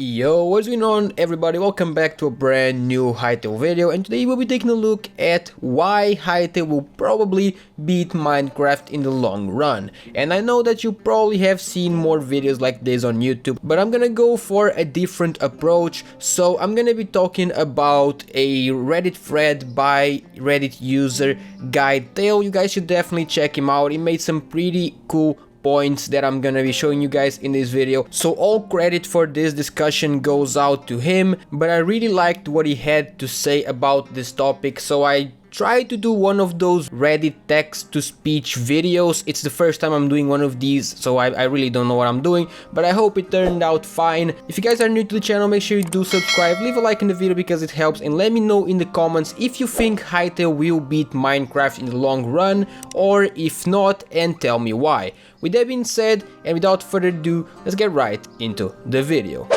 Yo, what's going on everybody? Welcome back to a brand new Hytale video, and today we'll be taking a look at why Hytale will probably beat Minecraft in the long run. And I know that you probably have seen more videos like this on YouTube, but I'm gonna go for a different approach. So I'm gonna be talking about a Reddit thread by Reddit user Hytale. You guys should definitely check him out. He made some pretty cool points that I'm gonna be showing you guys in this video, so all credit for this discussion goes out to him. But I really liked what he had to say about this topic, so I tried to do one of those Reddit text to speech videos. It's the first time I'm doing one of these, so I really don't know what I'm doing, but I hope it turned out fine. If you guys are new to the channel, make sure you do subscribe, leave a like in the video because it helps, and let me know in the comments if you think Hytale will beat Minecraft in the long run, or if not, and tell me why. With that being said, and without further ado, let's get right into the video.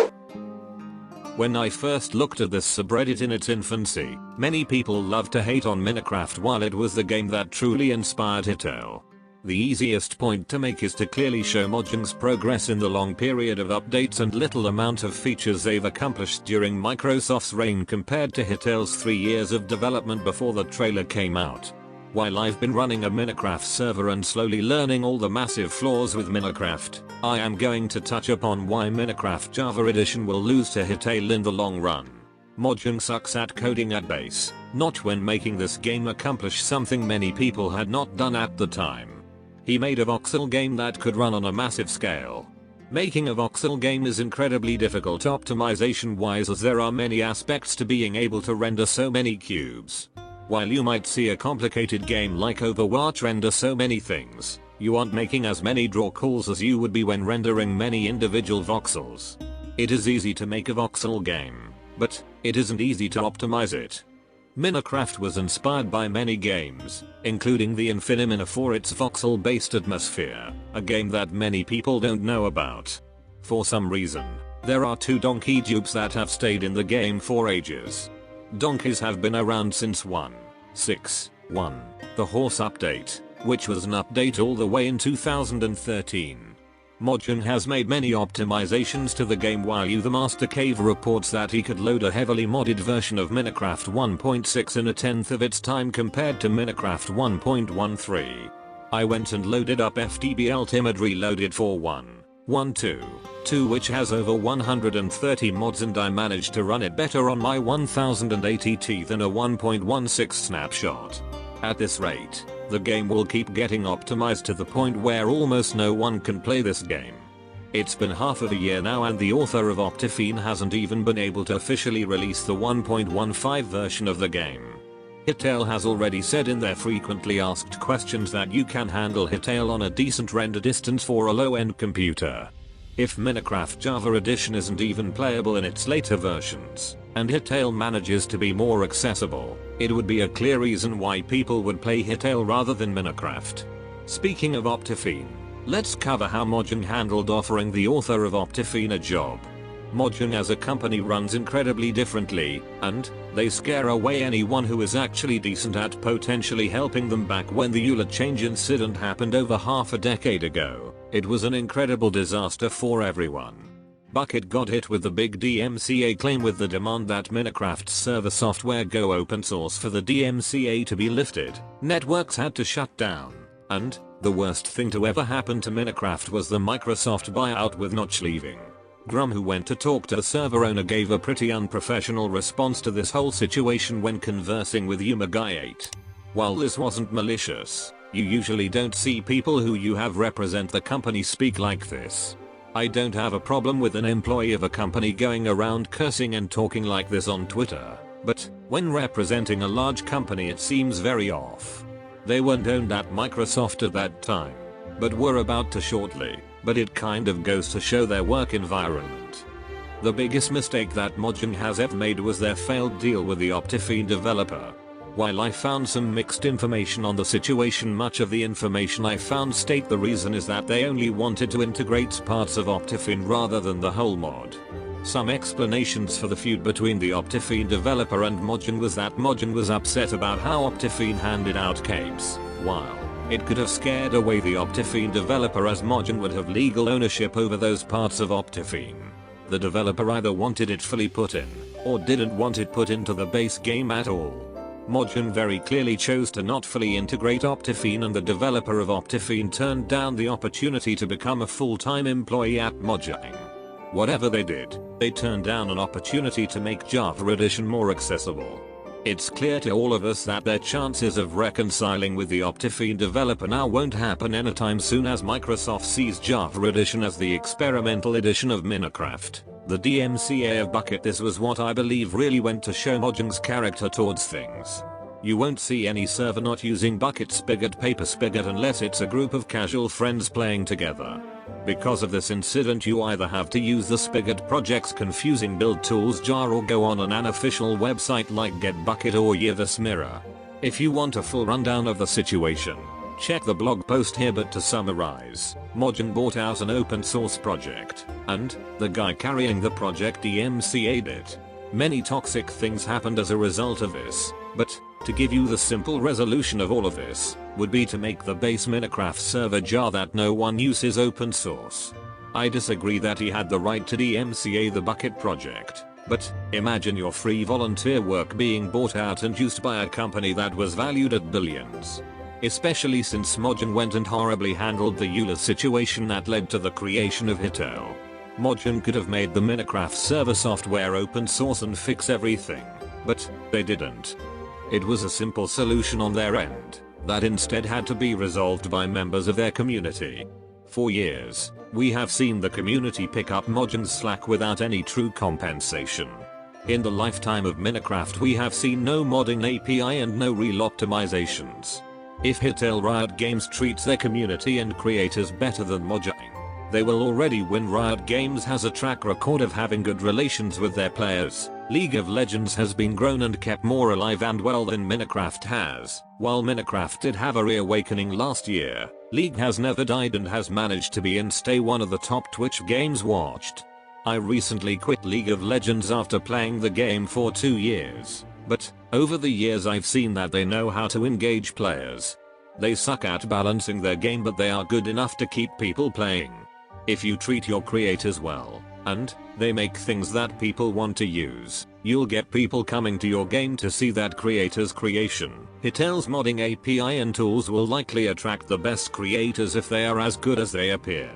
When I first looked at this subreddit in its infancy, many people loved to hate on Minecraft while it was the game that truly inspired Hytale. The easiest point to make is to clearly show Mojang's progress in the long period of updates and little amount of features they've accomplished during Microsoft's reign compared to Hytale's 3 years of development before the trailer came out. While I've been running a Minecraft server and slowly learning all the massive flaws with Minecraft, I am going to touch upon why Minecraft Java Edition will lose to Hytale in the long run. Mojang sucks at coding at base, not when making this game accomplish something many people had not done at the time. He made a voxel game that could run on a massive scale. Making a voxel game is incredibly difficult optimization wise, as there are many aspects to being able to render so many cubes. While you might see a complicated game like Overwatch render so many things, you aren't making as many draw calls as you would be when rendering many individual voxels. It is easy to make a voxel game, but it isn't easy to optimize it. Minecraft was inspired by many games, including the Infinimina for its voxel-based atmosphere, a game that many people don't know about. For some reason, there are two donkey dupes that have stayed in the game for ages. Donkeys have been around since 1.6.1, the horse update, which was an update all the way in 2013. Mojang has made many optimizations to the game, while the Master Cave reports that he could load a heavily modded version of Minecraft 1.6 in a tenth of its time compared to Minecraft 1.13. I went and loaded up FTB Ultimate Reloaded for 1.12, which has over 130 mods, and I managed to run it better on my 1080t than a 1.16 snapshot. At this rate, the game will keep getting optimized to the point where almost no one can play this game. It's been half of a year now, and the author of Optifine hasn't even been able to officially release the 1.15 version of the game. Hytale has already said in their frequently asked questions that you can handle Hytale on a decent render distance for a low-end computer. If Minecraft Java Edition isn't even playable in its later versions, and Hytale manages to be more accessible, it would be a clear reason why people would play Hytale rather than Minecraft. Speaking of Optifine, let's cover how Mojang handled offering the author of Optifine a job. Mojang as a company runs incredibly differently, and they scare away anyone who is actually decent at potentially helping them. Back when the EULA change incident happened over half a decade ago, it was an incredible disaster for everyone. Bucket got hit with the big DMCA claim with the demand that Minecraft's server software go open source for the DMCA to be lifted. Networks had to shut down, and the worst thing to ever happen to Minecraft was the Microsoft buyout, with Notch leaving. Grum, who went to talk to the server owner, gave a pretty unprofessional response to this whole situation when conversing with Umagay8. While this wasn't malicious, you usually don't see people who you have represent the company speak like this. I don't have a problem with an employee of a company going around cursing and talking like this on Twitter, but when representing a large company it seems very off. They weren't owned at Microsoft at that time, but were about to shortly. But it kind of goes to show their work environment. The biggest mistake that Mojang has ever made was their failed deal with the Optifine developer. While I found some mixed information on the situation, much of the information I found state the reason is that they only wanted to integrate parts of Optifine rather than the whole mod. Some explanations for the feud between the Optifine developer and Mojang was that Mojang was upset about how Optifine handed out capes, while it could have scared away the Optifine developer, as Mojang would have legal ownership over those parts of Optifine. The developer either wanted it fully put in, or didn't want it put into the base game at all. Mojang very clearly chose to not fully integrate Optifine, and the developer of Optifine turned down the opportunity to become a full-time employee at Mojang. Whatever they did, they turned down an opportunity to make Java Edition more accessible. It's clear to all of us that their chances of reconciling with the Optifine developer now won't happen anytime soon, as Microsoft sees Java Edition as the experimental edition of Minecraft. The DMCA of Bucket. This was what I believe really went to show Mojang's character towards things. You won't see any server not using Bucket Spigot Paper Spigot unless it's a group of casual friends playing together. Because of this incident, you either have to use the Spigot project's confusing build tools jar or go on an unofficial website like GetBucket or Yivas Mirror. If you want a full rundown of the situation, check the blog post here, but to summarize, Mojang bought out an open source project, and the guy carrying the project DMCA'd it. Many toxic things happened as a result of this, but to give you the simple resolution of all of this, would be to make the base Minecraft server jar that no one uses open source. I disagree that he had the right to DMCA the Bucket project, but imagine your free volunteer work being bought out and used by a company that was valued at billions. Especially since Mojang went and horribly handled the EULA situation that led to the creation of Hytale. Mojang could have made the Minecraft server software open source and fix everything, but they didn't. It was a simple solution on their end that instead had to be resolved by members of their community. For years, we have seen the community pick up Mojang's slack without any true compensation. In the lifetime of Minecraft, we have seen no modding API and no real optimizations. If Hytale Riot Games treats their community and creators better than Mojang, they will already win. Riot Games has a track record of having good relations with their players. League of Legends has been grown and kept more alive and well than Minecraft has. While Minecraft did have a reawakening last year, League has never died and has managed to be and stay one of the top Twitch games watched. I recently quit League of Legends after playing the game for 2 years, but over the years I've seen that they know how to engage players. They suck at balancing their game, but they are good enough to keep people playing. If you treat your creators well, and they make things that people want to use, you'll get people coming to your game to see that creator's creation. Hytale's modding API and tools will likely attract the best creators if they are as good as they appear.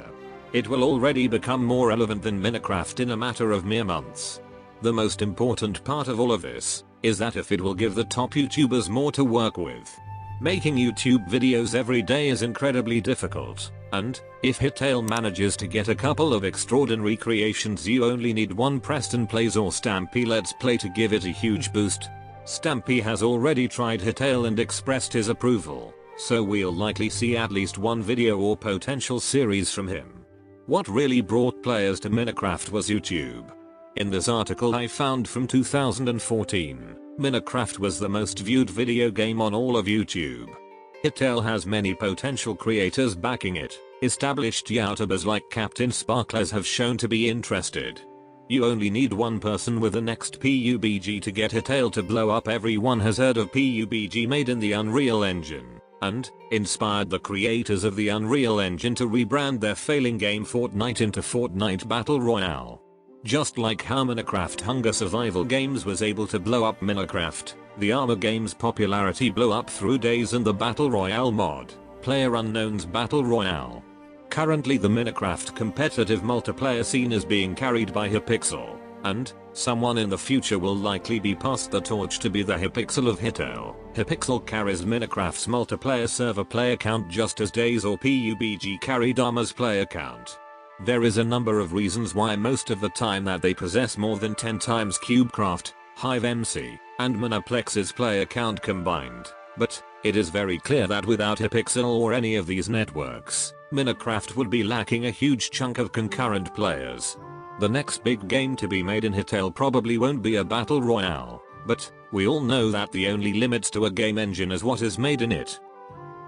It will already become more relevant than Minecraft in a matter of mere months. The most important part of all of this is that if it will give the top YouTubers more to work with. Making YouTube videos every day is incredibly difficult, and if Hytale manages to get a couple of extraordinary creations, you only need one Preston Plays or Stampy Let's Play to give it a huge boost. Stampy has already tried Hytale and expressed his approval, so we'll likely see at least one video or potential series from him. What really brought players to Minecraft was YouTube. In this article I found from 2014, Minecraft was the most viewed video game on all of YouTube. Hytale has many potential creators backing it. Established YouTubers like Captain Sparklers have shown to be interested. You only need one person with the next PUBG to get Hytale to blow up. Everyone has heard of PUBG, made in the Unreal Engine, and inspired the creators of the Unreal Engine to rebrand their failing game Fortnite into Fortnite Battle Royale. Just like how Minecraft Hunger Survival Games was able to blow up Minecraft, the Armor Games popularity blew up through Days and the Battle Royale mod, PlayerUnknown's Battle Royale. Currently the Minecraft competitive multiplayer scene is being carried by Hypixel, and someone in the future will likely be passed the torch to be the Hypixel of Hytale. Hypixel carries Minecraft's multiplayer server player count just as Days or PUBG carried Armor's player count. There is a number of reasons why most of the time that they possess more than 10 times CubeCraft, HiveMC, and Monoplex's player count combined, but it is very clear that without Hypixel or any of these networks, Minecraft would be lacking a huge chunk of concurrent players. The next big game to be made in Hytale probably won't be a battle royale, but we all know that the only limits to a game engine is what is made in it.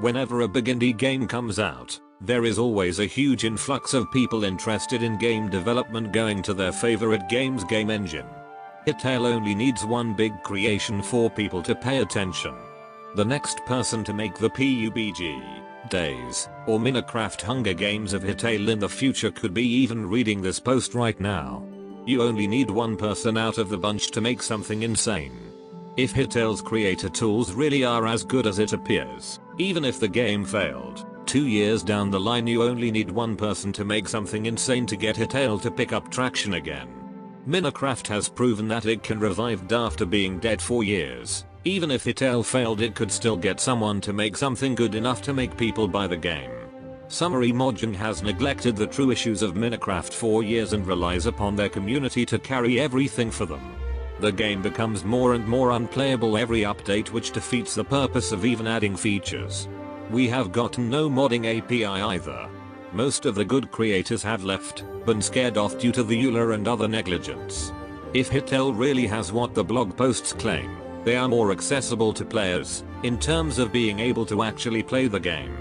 Whenever a big indie game comes out, there is always a huge influx of people interested in game development going to their favorite game's game engine. Hytale only needs one big creation for people to pay attention. The next person to make the PUBG, Days, or Minecraft Hunger Games of Hytale in the future could be even reading this post right now. You only need one person out of the bunch to make something insane. If Hytale's creator tools really are as good as it appears, even if the game failed, 2 years down the line you only need one person to make something insane to get Hytale to pick up traction again. Minecraft has proven that it can revive after being dead for years. Even if Hytale failed, it could still get someone to make something good enough to make people buy the game. Summary: Mojang has neglected the true issues of Minecraft for years and relies upon their community to carry everything for them. The game becomes more and more unplayable every update, which defeats the purpose of even adding features. We have gotten no modding API either. Most of the good creators have left, been scared off due to the EULA and other negligence. If Hytale really has what the blog posts claim, they are more accessible to players, in terms of being able to actually play the game.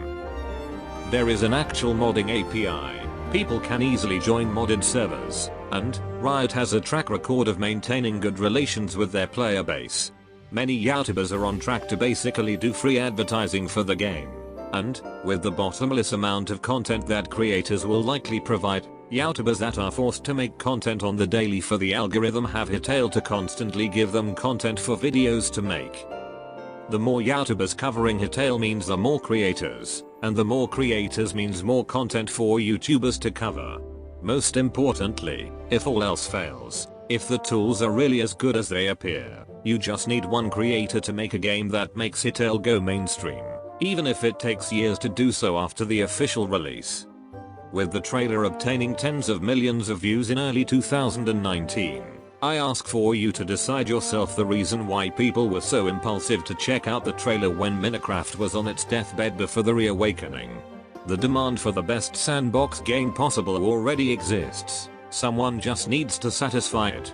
There is an actual modding API, people can easily join modded servers, and Riot has a track record of maintaining good relations with their player base. Many YouTubers are on track to basically do free advertising for the game. And, with the bottomless amount of content that creators will likely provide, YouTubers that are forced to make content on the daily for the algorithm have Hytale to constantly give them content for videos to make. The more YouTubers covering Hytale means the more creators, and the more creators means more content for YouTubers to cover. Most importantly, if all else fails, if the tools are really as good as they appear, you just need one creator to make a game that makes Hytale go mainstream, even if it takes years to do so after the official release. With the trailer obtaining tens of millions of views in early 2019, I ask for you to decide yourself the reason why people were so impulsive to check out the trailer when Minecraft was on its deathbed before the reawakening. The demand for the best sandbox game possible already exists. Someone just needs to satisfy it.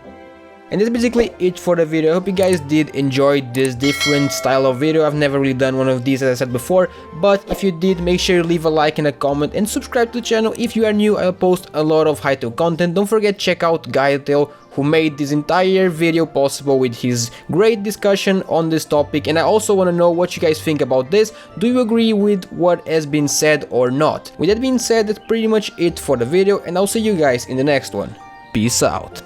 And that's basically it for the video. I hope you guys did enjoy this different style of video. I've never really done one of these, as I said before, but if you did, make sure you leave a like and a comment and subscribe to the channel if you are new. I'll post a lot of Hytale content. Don't forget, check out Hytale, who made this entire video possible with his great discussion on this topic. And I also want to know what you guys think about this. Do you agree with what has been said or not? With that being said, that's pretty much it for the video, and I'll see you guys in the next one. Peace out.